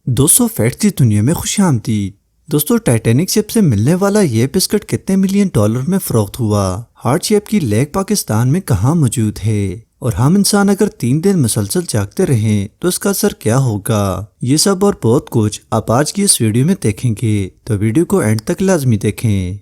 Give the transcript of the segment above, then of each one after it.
दोस्तों फैक्ट्स की दुनिया में खुशामदीद। दोस्तों टाइटैनिक शिप से मिलने वाला ये बिस्किट कितने मिलियन डॉलर में फरोख्त हुआ? हार्ट शेप की लेक पाकिस्तान में कहाँ मौजूद है? और हम इंसान अगर 3 दिन मुसलसल जागते रहें तो इसका असर क्या होगा? ये सब और बहुत कुछ आप आज की इस वीडियो में देखेंगे, तो वीडियो को एंड तक लाजमी देखें।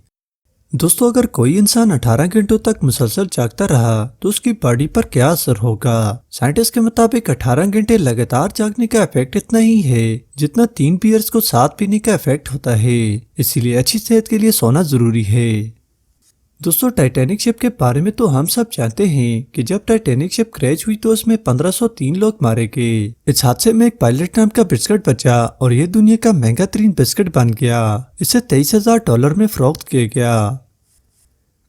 दोस्तों अगर कोई इंसान 18 घंटों तक मुसलसल जागता रहा तो उसकी बॉडी पर क्या असर होगा? साइंटिस्ट के मुताबिक 18 घंटे लगातार जागने का इफेक्ट इतना ही है जितना 3 बियर्स को साथ पीने का इफेक्ट होता है। इसीलिए अच्छी सेहत के लिए सोना जरूरी है। दोस्तों टाइटैनिक शिप के बारे में तो हम सब जानते हैं कि जब टाइटैनिक शिप क्रैश हुई तो उसमें 1503 लोग मारे गए। इस हादसे में एक पायलट नाम का बिस्किट बचा और ये दुनिया का महंगा तरीन बिस्किट बन गया। इसे $23,000 में फरोख्त किया गया।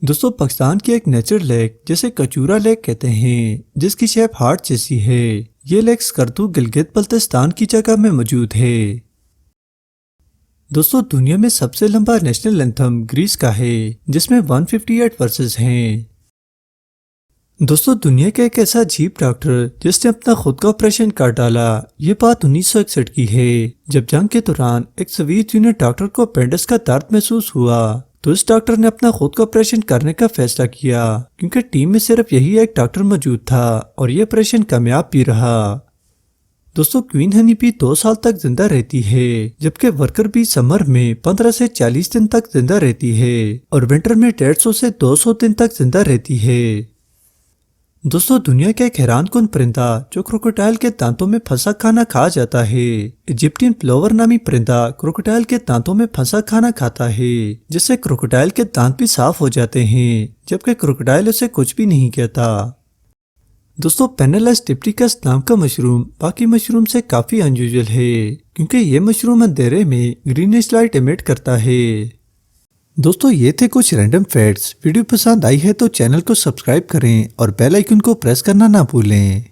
दोस्तों पाकिस्तान की एक नेचुरल लेक जिसे कचूरा लेक कहते हैं, जिसकी शेप हार्ट जैसी है, ये लेक स्कर्दू गिलगित बल्तिस्तान की जगह में मौजूद है। दोस्तों दुनिया में सबसे लंबा नेशनल एंथम ग्रीस का है जिसमें 158 वर्सेस हैं। दोस्तों दुनिया का एक ऐसा अजीब डॉक्टर जिसने अपना खुद का ऑपरेशन कर डाला, ये बात 1961 की है जब जंग के दौरान एक सोवियत यूनियन डॉक्टर को अपेंडिक्स का दर्द महसूस हुआ तो इस डॉक्टर ने अपना खुद का ऑपरेशन करने का फैसला किया क्योंकि टीम में सिर्फ यही एक डॉक्टर मौजूद था और ये ऑपरेशन कामयाब भी रहा। दोस्तों क्वीन हनी बी 2 साल तक जिंदा रहती है, जबकि वर्कर बी समर में 15 से 40 दिन तक जिंदा रहती है और विंटर में 150 से 200 दिन तक जिंदा रहती है। दोस्तों दुनिया का एक हैरानकुन परिंदा जो क्रोकोडाइल के दांतों में फंसा खाना खा जाता है। इजिप्टियन प्लोवर नामी परिंदा क्रोकोडाइल के दांतों में फंसा खाना खाता है, जिससे क्रोकोडाइल के दांत भी साफ हो जाते हैं, जबकि क्रोकोडाइल उसे कुछ भी नहीं कहता। दोस्तों पेनेलस टिप्टिकस नाम का मशरूम बाकी मशरूम से काफी अनयूजुअल है क्योंकि ये मशरूम अंधेरे में ग्रीनिश लाइट एमिट करता है। दोस्तों ये थे कुछ रैंडम फैक्ट्स। वीडियो पसंद आई है तो चैनल को सब्सक्राइब करें और बेल आइकन को प्रेस करना ना भूलें।